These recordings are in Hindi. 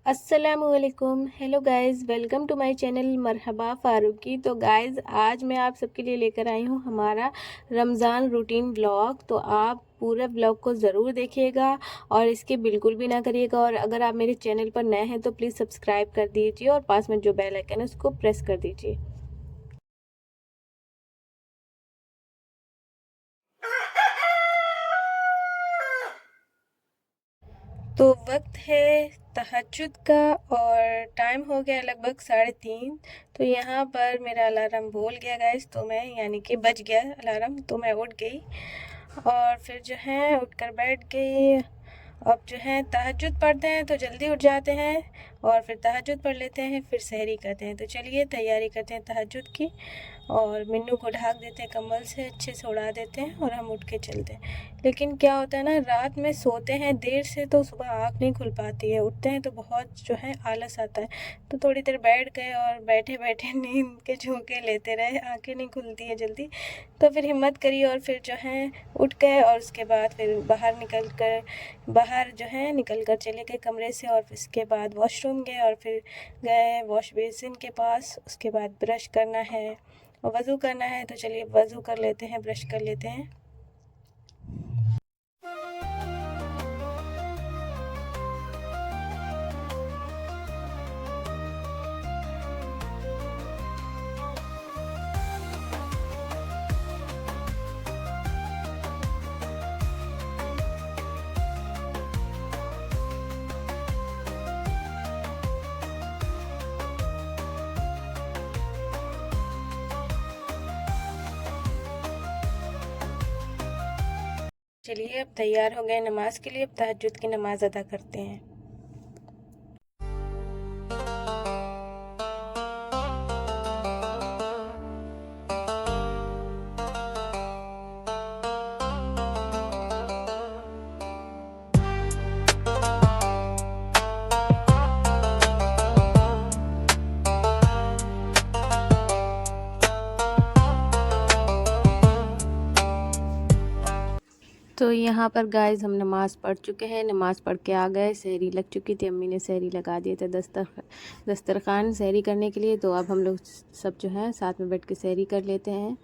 अस्सलामुअलैकुम। Hello guys, welcome to my channel Marhaba Farooqui. तो गाइस, आज मैं आप सबके लिए लेकर आई हूँ हमारा रमज़ान रूटीन व्लॉग। तो आप पूरे व्लॉग को ज़रूर देखिएगा और इसके बिल्कुल भी ना करिएगा। और अगर आप मेरे चैनल पर नए हैं तो प्लीज़ सब्सक्राइब कर दीजिए और पास में जो बेल आइकन है उसको प्रेस कर दीजिए। तो वक्त है तहज्जुद का और टाइम हो गया लगभग 3:30। तो यहाँ पर मेरा अलार्म बोल गया गाइस, तो मैं यानी कि बज गया अलार्म, तो मैं उठ गई और फिर जो है उठकर बैठ गई। अब जो है तहज्जुद पढ़ते हैं तो जल्दी उठ जाते हैं और फिर तहज्जुद पढ़ लेते हैं, फिर सहरी करते हैं। तो चलिए तैयारी करते हैं तहज्जुद की और मिन्नू को ढक देते हैं, कंबल से अच्छे से उड़ा देते हैं और हम उठ के चलते हैं। लेकिन क्या होता है ना, रात में सोते हैं देर से तो सुबह आँख नहीं खुल पाती है, उठते हैं तो बहुत जो है आलस आता है। तो थोड़ी देर बैठ गए और बैठे बैठे नींद के झोंके लेते रहे, आँखें नहीं खुलती है जल्दी। तो फिर हिम्मत करी और फिर जो है उठ गए और उसके बाद फिर बाहर जो है निकल कर चले गए कमरे से और फिर उसके बाद वॉशरूम गए और फिर गए वॉश बेसिन के पास। उसके बाद ब्रश करना है और वज़ू करना है, तो चलिए वज़ू कर लेते हैं, ब्रश कर लेते हैं। चलिए अब तैयार हो गए नमाज के लिए, अब तहज्जुद की नमाज अदा करते हैं। तो यहाँ पर गाइस हम नमाज़ पढ़ चुके हैं, नमाज़ पढ़ के आ गए, सहरी लग चुकी थी, अम्मी ने सहरी लगा दिए थे दस्तरखान सहरी करने के लिए। तो अब हम लोग सब जो है साथ में बैठ के सहरी कर लेते हैं।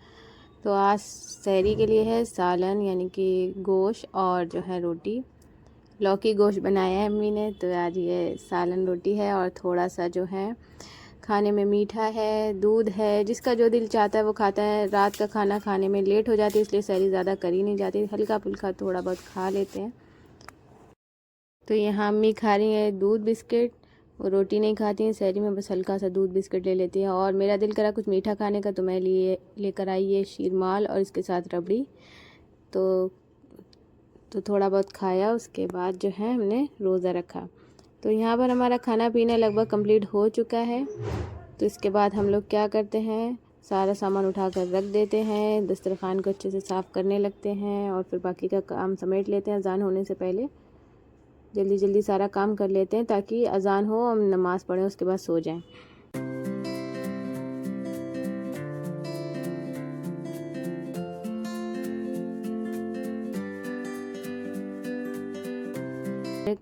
तो आज सहरी के लिए है सालन यानी कि गोश्त और जो है रोटी, लौकी गोश्त बनाया है अम्मी ने। तो आज ये सालन रोटी है और थोड़ा सा जो है खाने में मीठा है, दूध है, जिसका जो दिल चाहता है वो खाता है। रात का खाना खाने में लेट हो जाती है इसलिए सहरी ज़्यादा करी नहीं जाती, हल्का फुल्का थोड़ा बहुत खा लेते हैं। तो यहाँ अम्मी खा रही है दूध बिस्किट, वो रोटी नहीं खाती हैं सहरी में, बस हल्का सा दूध बिस्किट ले लेती हैं। और मेरा दिल करा कुछ मीठा खाने का, तो मैं लेकर आई ये शीरमाल और इसके साथ रबड़ी। तो थोड़ा बहुत खाया, उसके बाद जो है हमने रोज़ा रखा। तो यहाँ पर हमारा खाना पीना लगभग कंप्लीट हो चुका है। तो इसके बाद हम लोग क्या करते हैं, सारा सामान उठा कर रख देते हैं, दस्तरखान को अच्छे से साफ़ करने लगते हैं और फिर बाकी का काम समेट लेते हैं। अज़ान होने से पहले जल्दी जल्दी सारा काम कर लेते हैं ताकि अज़ान हो, हम नमाज़ पढ़ें, उसके बाद सो जाएं।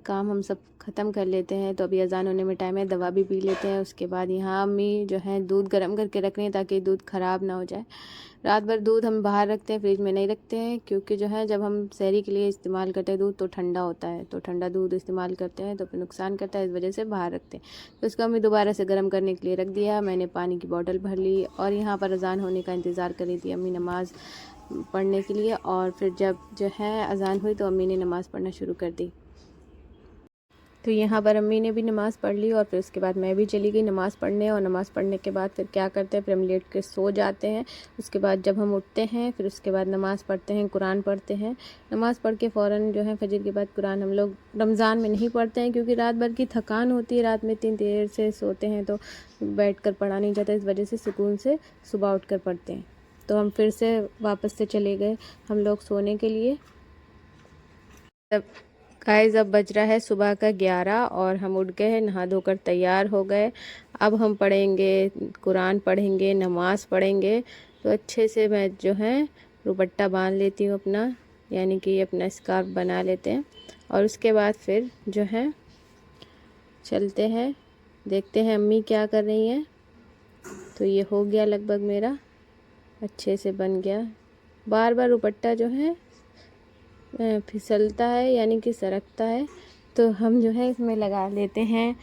काम हम सब ख़त्म कर लेते हैं। तो अभी अज़ान होने में टाइम है, दवा भी पी लेते हैं। उसके बाद यहाँ अम्मी जो है दूध गर्म करके रख रही हैं ताकि दूध ख़राब ना हो जाए। रात भर दूध हम बाहर रखते हैं, फ्रिज में नहीं रखते हैं, क्योंकि जो है जब हम सहरी के लिए इस्तेमाल करते हैं दूध तो ठंडा होता है, तो ठंडा दूध इस्तेमाल करते हैं तो फिर नुकसान करता है, इस वजह से बाहर रखते हैं। तो इसको हमें दोबारा से गर्म करने के लिए रख दिया। मैंने पानी की बोतल भर ली और यहाँ पर अज़ान होने का इंतज़ार कर रही थी अम्मी नमाज़ पढ़ने के लिए। और फिर जब जो है अज़ान हुई तो अम्मी ने नमाज़ पढ़ना शुरू कर दी। तो यहाँ पर अम्मी ने भी नमाज़ पढ़ ली और फिर उसके बाद मैं भी चली गई नमाज़ पढ़ने। और नमाज़ पढ़ने के बाद फिर क्या करते हैं, फिर हम लेट के सो जाते हैं। उसके बाद जब हम उठते हैं फिर उसके बाद नमाज़ पढ़ते हैं, कुरान पढ़ते हैं। नमाज़ पढ़ के फ़ौरन जो है फजर के बाद कुरान हम लोग रमज़ान में नहीं पढ़ते हैं, क्योंकि रात भर की थकान होती है, रात में इतनी देर से सोते हैं तो बैठ कर पढ़ा नहीं जाता, इस वजह से सुकून से सुबह उठ कर पढ़ते हैं। तो हम फिर से वापस से चले गए हम लोग सोने के लिए। तब गाइस अब बज रहा है सुबह का 11 और हम उठ गए हैं, नहा धोकर तैयार हो गए। अब हम पढ़ेंगे, कुरान पढ़ेंगे, नमाज़ पढ़ेंगे। तो अच्छे से मैं जो है दुपट्टा बांध लेती हूँ अपना, यानी कि अपना स्कार्फ बना लेते हैं। और उसके बाद फिर जो है चलते हैं, देखते हैं अम्मी क्या कर रही हैं। तो ये हो गया लगभग मेरा, अच्छे से बन गया। बार बार दुपट्टा जो है फिसलता है यानी कि सरकता है, तो हम जो है इसमें लगा लेते हैं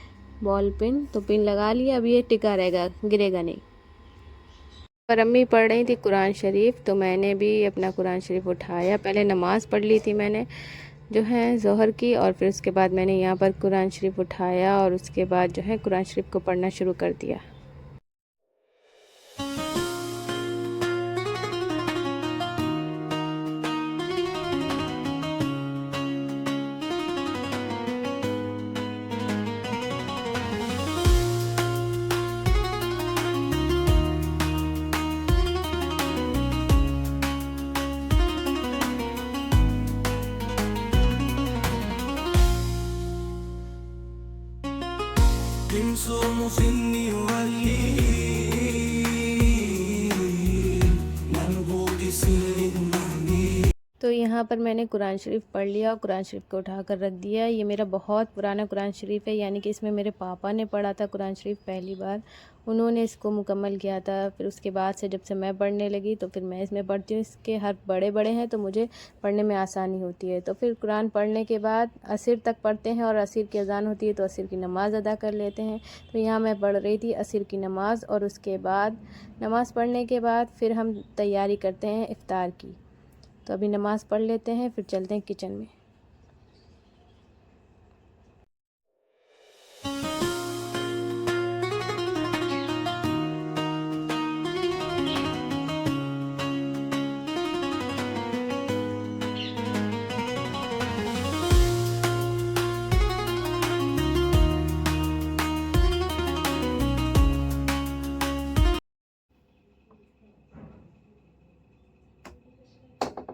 बॉल पिन। तो पिन लगा लिया, अब ये टिका रहेगा, गिरेगा नहीं। पर अम्मी पढ़ रही थी कुरान शरीफ, तो मैंने भी अपना कुरान शरीफ उठाया। पहले नमाज़ पढ़ ली थी मैंने जो है ज़ोहर की, और फिर उसके बाद मैंने यहाँ पर कुरान शरीफ उठाया और उसके बाद जो है कुरान शरीफ को पढ़ना शुरू कर दिया। तो यहाँ पर मैंने कुरान शरीफ पढ़ लिया और कुरान शरीफ को उठा कर रख दिया। ये मेरा बहुत पुराना कुरान शरीफ है, यानी कि इसमें मेरे पापा ने पढ़ा था कुरान शरीफ पहली बार, उन्होंने इसको मुकम्मल किया था। फिर उसके बाद से जब से मैं पढ़ने लगी तो फिर मैं इसमें पढ़ती हूँ। इसके हर्फ बड़े बड़े हैं तो मुझे पढ़ने में आसानी होती है। तो फिर कुरान पढ़ने के बाद असर तक पढ़ते हैं, और असर की अज़ान होती है तो असर की नमाज़ अदा कर लेते हैं। तो यहाँ मैं पढ़ रही थी असर की नमाज़, और उसके बाद नमाज़ पढ़ने के बाद फिर हम तैयारी करते हैं इफ़्तार की। तो अभी नमाज़ पढ़ लेते हैं, फिर चलते हैं किचन में।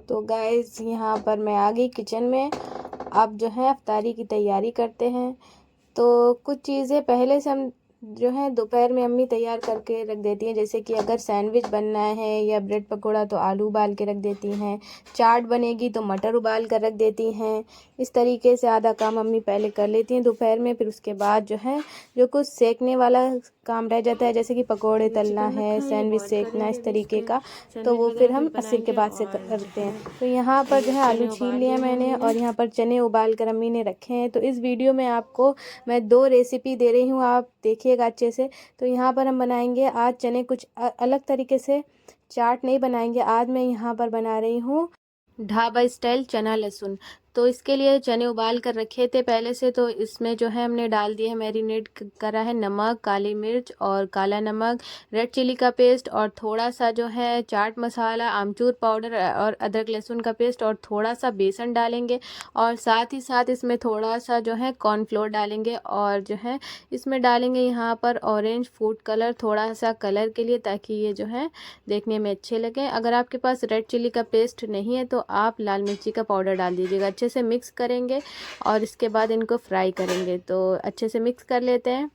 तो गाइस यहाँ पर मैं आ गई किचन में। अब जो है इफ्तारी की तैयारी करते हैं। तो कुछ चीज़ें पहले से हम जो है दोपहर में अम्मी तैयार करके रख देती हैं, जैसे कि अगर सैंडविच बनना है या ब्रेड पकोड़ा तो आलू उबाल के रख देती हैं, चाट बनेगी तो मटर उबाल कर रख देती हैं। इस तरीके से आधा काम अम्मी पहले कर लेती हैं दोपहर में। फिर उसके बाद जो है जो कुछ सेकने वाला काम रह जाता है, जैसे कि पकोड़े तलना है, सैंडविच सेकना, इस तरीके का, तो वो फिर हम असर के बाद से करते हैं। तो यहाँ पर जो है आलू छील लिया मैंने, और यहाँ पर चने उबाल कर अम्मी ने रखे हैं। तो इस वीडियो में आपको मैं 2 रेसिपी दे रही हूँ, आप देखिएगा अच्छे से। तो यहाँ पर हम बनाएंगे आज चने कुछ अलग तरीके से, चाट नहीं बनाएंगे आज। मैं यहाँ पर बना रही हूँ ढाबा स्टाइल चना लहसुन। तो इसके लिए चने उबाल कर रखे थे पहले से, तो इसमें जो है हमने डाल दिया है, मैरिनेट करा है नमक, काली मिर्च और काला नमक, रेड चिली का पेस्ट, और थोड़ा सा जो है चाट मसाला, आमचूर पाउडर और अदरक लहसुन का पेस्ट, और थोड़ा सा बेसन डालेंगे, और साथ ही साथ इसमें थोड़ा सा जो है कॉर्नफ्लोर डालेंगे, और जो है इसमें डालेंगे यहाँ पर ऑरेंज फूड कलर, थोड़ा सा कलर के लिए, ताकि ये जो है देखने में अच्छे लगे। अगर आपके पास रेड चिली का पेस्ट नहीं है तो आप लाल मिर्ची का पाउडर डाल दीजिएगा। अच्छे से मिक्स करेंगे और इसके बाद इनको फ्राई करेंगे। तो अच्छे से मिक्स कर लेते हैं।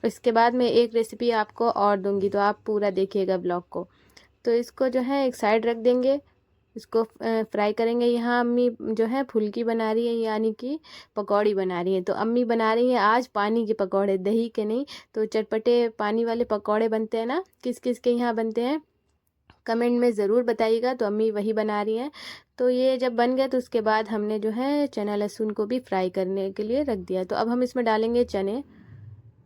इसके बाद मैं एक रेसिपी आपको और दूंगी, तो आप पूरा देखिएगा ब्लॉग को। तो इसको जो है एक साइड रख देंगे, इसको फ्राई करेंगे। यहाँ अम्मी जो है फुल्की बना रही है, यानी कि पकौड़ी बना रही है। तो अम्मी बना रही है आज पानी के पकौड़े, दही के नहीं। तो चटपटे पानी वाले पकौड़े बनते हैं ना, किस किस के यहाँ बनते हैं कमेंट में ज़रूर बताइएगा। तो अम्मी वही बना रही हैं। तो ये जब बन गया तो उसके बाद हमने जो है चना लहसुन को भी फ्राई करने के लिए रख दिया। तो अब हम इसमें डालेंगे चने,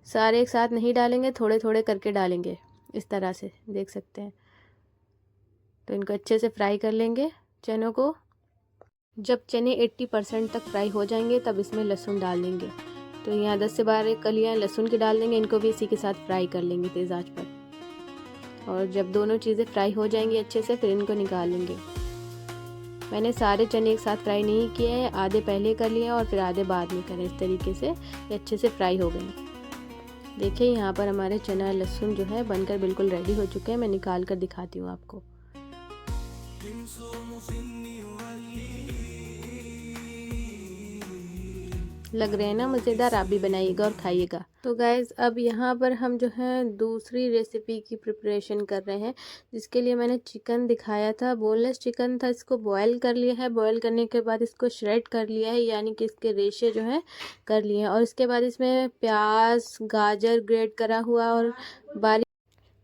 सारे एक साथ नहीं डालेंगे, थोड़े थोड़े करके डालेंगे, इस तरह से देख सकते हैं। तो इनको अच्छे से फ्राई कर लेंगे चनों को। जब चने 80% तक फ्राई हो जाएंगे तब इसमें लहसुन डाल देंगे। तो यहाँ 10 से 12 कलियाँ लहसुन की डाल देंगे, इनको भी इसी के साथ फ्राई कर लेंगे तेज़ आंच पर। और जब दोनों चीज़ें फ्राई हो जाएंगी अच्छे से, फिर इनको निकाल लेंगे। मैंने सारे चने एक साथ फ्राई नहीं किए हैं, आधे पहले कर लिए और फिर आधे बाद में करें। इस तरीके से ये अच्छे से फ्राई हो गए। देखिए यहाँ पर हमारे चना लहसुन जो है बनकर बिल्कुल रेडी हो चुके हैं। मैं निकाल कर दिखाती हूँ आपको। लग रहे हैं ना मज़ेदार, आप भी बनाइएगा और खाइएगा। तो गाइज़ अब यहाँ पर हम जो है दूसरी रेसिपी की प्रिपरेशन कर रहे हैं, जिसके लिए मैंने चिकन दिखाया था, बोनलेस चिकन था, इसको बॉयल कर लिया है। बॉयल करने के बाद इसको श्रेड कर लिया है, यानी कि इसके रेशे जो है कर लिए हैं। और इसके बाद इसमें प्याज, गाजर ग्रेट करा हुआ और बारीक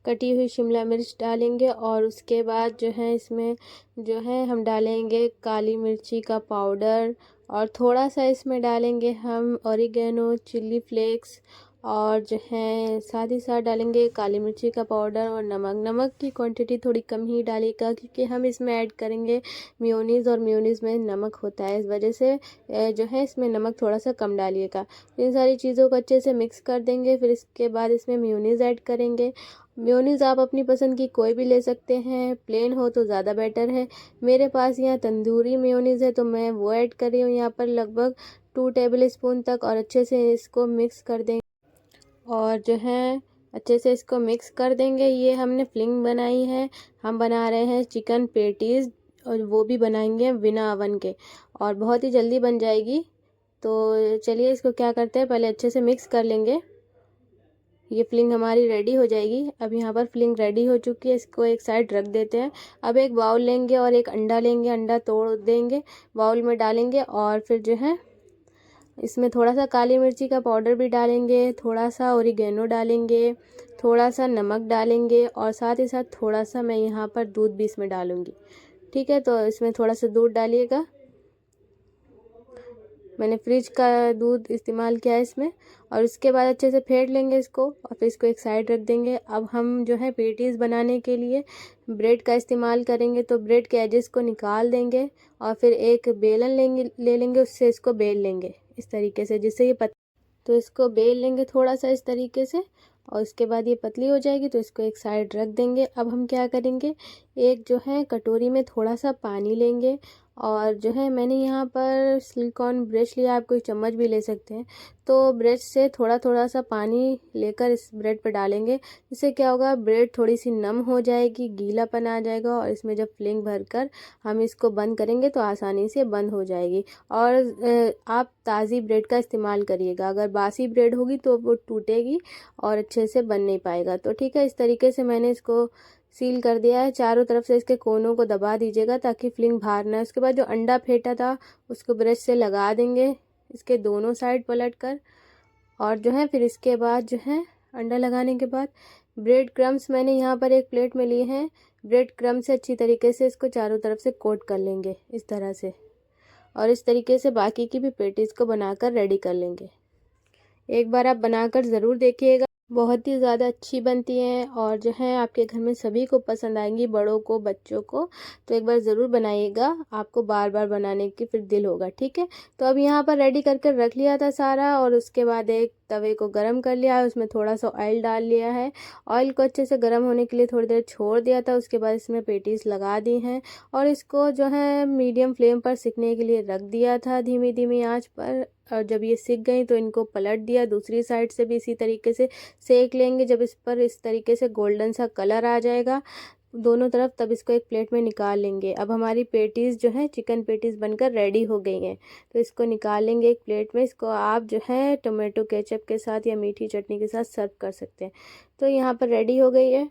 कटी हुई शिमला मिर्च डालेंगे। और उसके बाद जो है इसमें जो है हम डालेंगे काली मिर्ची का पाउडर, और थोड़ा सा इसमें डालेंगे हम ऑरिगेनो, चिल्ली फ्लेक्स, और जो है साथ ही साथ डालेंगे काली मिर्ची का पाउडर और नमक। नमक की क्वांटिटी थोड़ी कम ही डालिएगा, क्योंकि हम इसमें ऐड करेंगे मेयोनीज़, और मेयोनीज़ में नमक होता है, इस वजह से जो है इसमें नमक थोड़ा सा कम डालिएगा। इन सारी चीज़ों को अच्छे से मिक्स कर देंगे। फिर इसके बाद इसमें मेयोनीज़ ऐड करेंगे। मेयोनीज़ आप अपनी पसंद की कोई भी ले सकते हैं, प्लेन हो तो ज़्यादा बेटर है। मेरे पास यहाँ तंदूरी मेयोनीज़ है, तो मैं वो ऐड कर रही हूँ यहाँ पर लगभग 2 टेबल स्पून तक। और अच्छे से इसको मिक्स कर देंगे, और जो है अच्छे से इसको मिक्स कर देंगे। ये हमने फिलिंग बनाई है, हम बना रहे हैं चिकन पेटीज़, और वो भी बनाएंगे बिना अवन के, और बहुत ही जल्दी बन जाएगी। तो चलिए इसको क्या करते हैं, पहले अच्छे से मिक्स कर लेंगे। ये फिलिंग हमारी रेडी हो जाएगी। अब यहाँ पर फिलिंग रेडी हो चुकी है, इसको एक साइड रख देते हैं। अब एक बाउल लेंगे और एक अंडा लेंगे, अंडा तोड़ देंगे, बाउल में डालेंगे, और फिर जो है इसमें थोड़ा सा काली मिर्ची का पाउडर भी डालेंगे, थोड़ा सा ओरिगेनो डालेंगे, थोड़ा सा नमक डालेंगे, और साथ ही साथ थोड़ा सा मैं यहाँ पर दूध भी इसमें डालूँगी। ठीक है, तो इसमें थोड़ा सा दूध डालिएगा। मैंने फ्रिज का दूध इस्तेमाल किया है इसमें। और उसके बाद अच्छे से फेंट लेंगे इसको, और फिर इसको एक साइड रख देंगे। अब हम जो है पेटीज़ बनाने के लिए ब्रेड का इस्तेमाल करेंगे, तो ब्रेड के एजेस को निकाल देंगे, और फिर एक बेलन ले लेंगे, उससे इसको बेल लेंगे इस तरीके से, जिससे ये तो इसको बेल लेंगे थोड़ा सा इस तरीके से, और उसके बाद ये पतली हो जाएगी, तो इसको एक साइड रख देंगे। अब हम क्या करेंगे, एक जो है कटोरी में थोड़ा सा पानी लेंगे, और जो है मैंने यहाँ पर सिलिकॉन ब्रश लिया, आप कोई चम्मच भी ले सकते हैं। तो ब्रश से थोड़ा थोड़ा सा पानी लेकर इस ब्रेड पर डालेंगे, जिससे क्या होगा, ब्रेड थोड़ी सी नम हो जाएगी, गीलापन आ जाएगा, और इसमें जब फिलिंग भरकर हम इसको बंद करेंगे तो आसानी से बंद हो जाएगी। और आप ताज़ी ब्रेड का इस्तेमाल करिएगा, अगर बासी ब्रेड होगी तो वो टूटेगी और अच्छे से बन नहीं पाएगा। तो ठीक है, इस तरीके से मैंने इसको सील कर दिया है। चारों तरफ से इसके कोनों को दबा दीजिएगा ताकि फिलिंग बाहर ना। उसके बाद जो अंडा फेंटा था उसको ब्रश से लगा देंगे इसके दोनों साइड पलट कर। और जो है फिर इसके बाद जो है अंडा लगाने के बाद ब्रेड क्रम्स मैंने यहाँ पर एक प्लेट में लिए हैं। ब्रेड क्रम्स से अच्छी तरीके से इसको चारों तरफ से कोट कर लेंगे इस तरह से, और इस तरीके से बाकी की भी पेटीज़ को बनाकर रेडी कर लेंगे। एक बार आप बनाकर ज़रूर देखिएगा, बहुत ही ज़्यादा अच्छी बनती हैं, और जो है आपके घर में सभी को पसंद आएंगी, बड़ों को, बच्चों को। तो एक बार ज़रूर बनाइएगा, आपको बार बार बनाने की फिर दिल होगा। ठीक है, तो अब यहाँ पर रेडी करके रख लिया था सारा, और उसके बाद एक तवे को गरम कर लिया है, उसमें थोड़ा सा ऑयल डाल लिया है। ऑयल को अच्छे से गर्म होने के लिए थोड़ी देर छोड़ दिया था। उसके बाद इसमें पेटीज़ लगा दी हैं, और इसको जो है मीडियम फ्लेम पर सिकने के लिए रख दिया था, धीमी धीमी आँच पर। और जब ये सिक गई तो इनको पलट दिया, दूसरी साइड से भी इसी तरीके से सेक लेंगे। जब इस पर इस तरीके से गोल्डन सा कलर आ जाएगा दोनों तरफ, तब इसको एक प्लेट में निकाल लेंगे। अब हमारी पेटीज़ जो है चिकन पेटीज़ बनकर रेडी हो गई हैं, तो इसको निकाल लेंगे एक प्लेट में। इसको आप जो है टोमेटो केचप के साथ या मीठी चटनी के साथ सर्व कर सकते हैं। तो यहाँ पर रेडी हो गई है,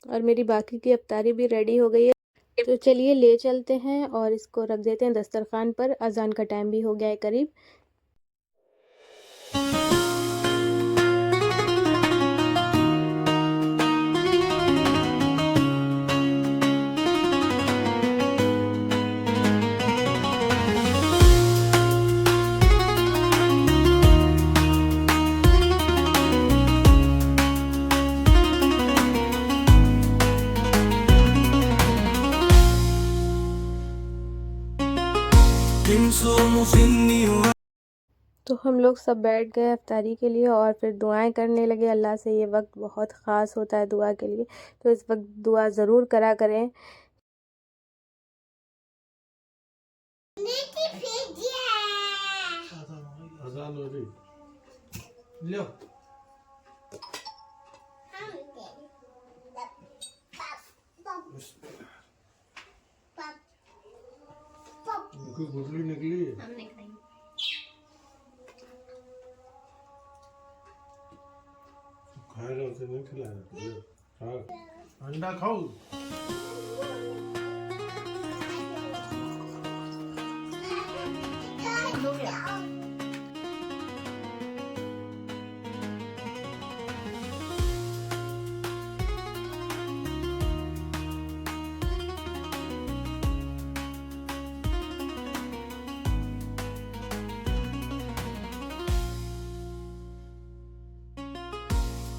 और मेरी बाकी की अफ्तारी भी रेडी हो गई है। तो चलिए ले चलते हैं और इसको रख देते हैं दस्तरखान पर। अजान का टाइम भी हो गया है करीब। तो हम लोग सब बैठ गए अफ्तारी के लिए, और फिर दुआएं करने लगे अल्लाह से। ये वक्त बहुत ख़ास होता है दुआ के लिए, तो इस वक्त दुआ ज़रूर करा करें। गुठली निकली, हमने खाई। खाएगा उसे नहीं खिलाएगा। अंडा खाओ।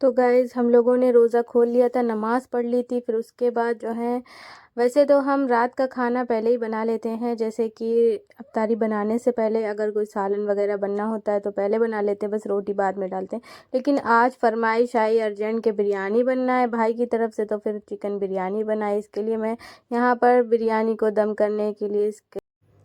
तो गाइज़ हम लोगों ने रोज़ा खोल लिया था, नमाज़ पढ़ ली थी। फिर उसके बाद जो है वैसे तो हम रात का खाना पहले ही बना लेते हैं, जैसे कि अफ्तारी बनाने से पहले अगर कोई सालन वगैरह बनना होता है तो पहले बना लेते हैं, बस रोटी बाद में डालते हैं। लेकिन आज फरमाइश आई अर्जेंट के बिरयानी बनना है भाई की तरफ से, तो फिर चिकन बिरयानी बनाई। इसके लिए मैं यहाँ पर बिरयानी को दम करने के लिए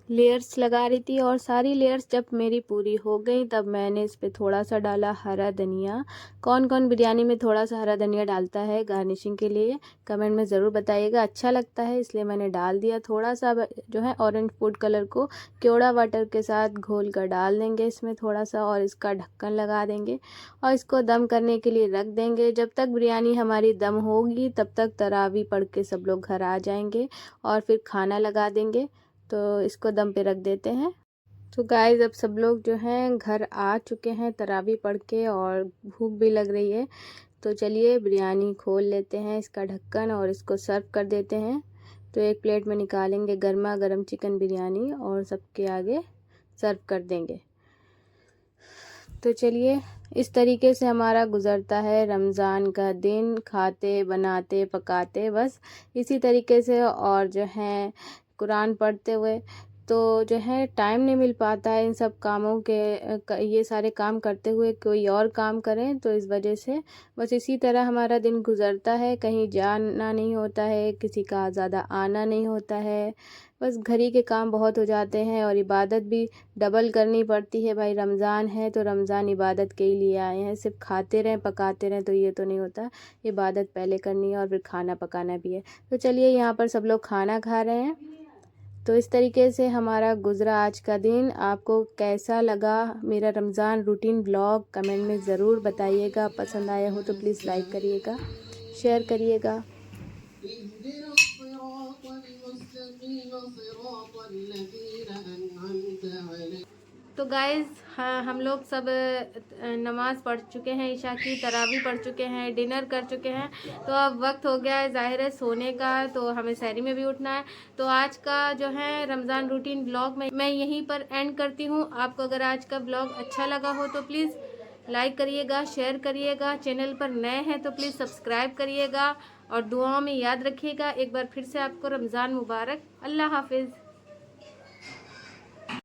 लेयर्स लगा रही थी, और सारी लेयर्स जब मेरी पूरी हो गई तब मैंने इस पर थोड़ा सा डाला हरा धनिया। कौन कौन बिरयानी में थोड़ा सा हरा धनिया डालता है गार्निशिंग के लिए, कमेंट में ज़रूर बताइएगा। अच्छा लगता है इसलिए मैंने डाल दिया। थोड़ा सा जो है ऑरेंज फूड कलर को केवड़ा वाटर के साथ घोल कर डाल देंगे इसमें थोड़ा सा, और इसका ढक्कन लगा देंगे और इसको दम करने के लिए रख देंगे। जब तक बिरयानी हमारी दम होगी तब तक तरावी पढ़ के सब लोग घर आ जाएंगे और फिर खाना लगा देंगे। तो इसको दम पे रख देते हैं। तो गाइस अब सब लोग जो हैं घर आ चुके हैं तरावी पढ़ के, और भूख भी लग रही है। तो चलिए बिरयानी खोल लेते हैं इसका ढक्कन और इसको सर्व कर देते हैं। तो एक प्लेट में निकालेंगे गर्मा गर्म चिकन बिरयानी और सबके आगे सर्व कर देंगे। तो चलिए इस तरीके से हमारा गुज़रता है रमज़ान का दिन, खाते बनाते पकाते बस इसी तरीके से, और जो है कुरान पढ़ते हुए। तो जो है टाइम नहीं मिल पाता है इन सब कामों के, ये सारे काम करते हुए कोई और काम करें, तो इस वजह से बस इसी तरह हमारा दिन गुज़रता है। कहीं जाना नहीं होता है, किसी का ज़्यादा आना नहीं होता है, बस घर ही के काम बहुत हो जाते हैं और इबादत भी डबल करनी पड़ती है। भाई रमज़ान है तो रमज़ान इबादत के ही लिए आए हैं, सिर्फ खाते रहें पकाते रहें तो ये तो नहीं होता, इबादत पहले करनी है और फिर खाना पकाना भी है। तो चलिए यहाँ पर सब लोग खाना खा रहे हैं। तो इस तरीके से हमारा गुज़रा आज का दिन। आपको कैसा लगा मेरा रमज़ान रूटीन ब्लॉग कमेंट में ज़रूर बताइएगा। पसंद आया हो तो प्लीज़ लाइक करिएगा, शेयर करिएगा। तो गाइज़ हाँ हम लोग सब नमाज़ पढ़ चुके हैं, ईशा की तरावी पढ़ चुके हैं, डिनर कर चुके हैं। तो अब वक्त हो गया है ज़ाहिर है सोने का, तो हमें सहरी में भी उठना है। तो आज का जो है रमज़ान रूटीन ब्लॉग मैं यहीं पर एंड करती हूँ। आपको अगर आज का ब्लॉग अच्छा लगा हो तो प्लीज़ लाइक करिएगा, शेयर करिएगा। चैनल पर नए हैं तो प्लीज़ सब्सक्राइब करिएगा और दुआओं में याद रखिएगा। एक बार फिर से आपको रमज़ान मुबारक। अल्लाह हाफिज़।